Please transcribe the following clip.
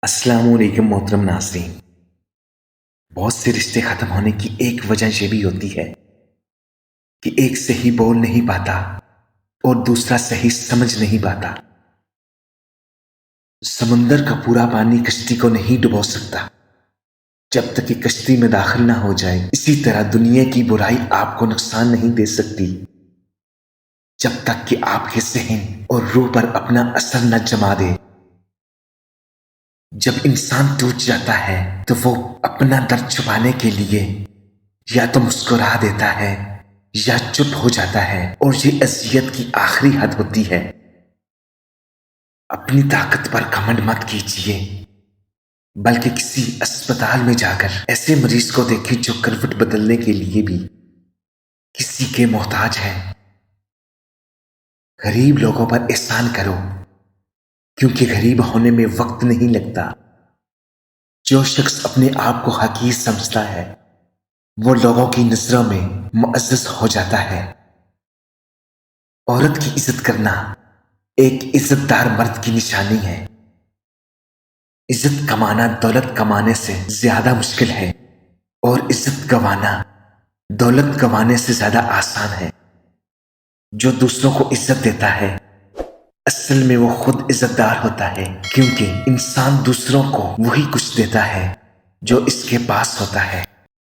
السلام علیکم محترم ناظرین۔ بہت سے رشتے ختم ہونے کی ایک وجہ یہ بھی ہوتی ہے کہ ایک صحیح بول نہیں پاتا اور دوسرا صحیح سمجھ نہیں پاتا۔ سمندر کا پورا پانی کشتی کو نہیں ڈبو سکتا جب تک کہ کشتی میں داخل نہ ہو جائے۔ اسی طرح دنیا کی برائی آپ کو نقصان نہیں دے سکتی جب تک کہ آپ کے ذہن اور روح پر اپنا اثر نہ جما دے۔ جب انسان ٹوٹ جاتا ہے تو وہ اپنا درد چھپانے کے لیے یا تو مسکرا دیتا ہے یا چپ ہو جاتا ہے، اور یہ اذیت کی آخری حد ہوتی ہے۔ اپنی طاقت پر گھمنڈ مت کیجیے، بلکہ کسی اسپتال میں جا کر ایسے مریض کو دیکھیں جو کروٹ بدلنے کے لیے بھی کسی کے محتاج ہے۔ غریب لوگوں پر احسان کرو، کیونکہ غریب ہونے میں وقت نہیں لگتا۔ جو شخص اپنے آپ کو حقیر سمجھتا ہے وہ لوگوں کی نظروں میں معزز ہو جاتا ہے۔ عورت کی عزت کرنا ایک عزت دار مرد کی نشانی ہے۔ عزت کمانا دولت کمانے سے زیادہ مشکل ہے، اور عزت گنوانا دولت گنوانے سے زیادہ آسان ہے۔ جو دوسروں کو عزت دیتا ہے اصل میں وہ خود عزت دار ہوتا ہے، کیونکہ انسان دوسروں کو وہی کچھ دیتا ہے جو اس کے پاس ہوتا ہے۔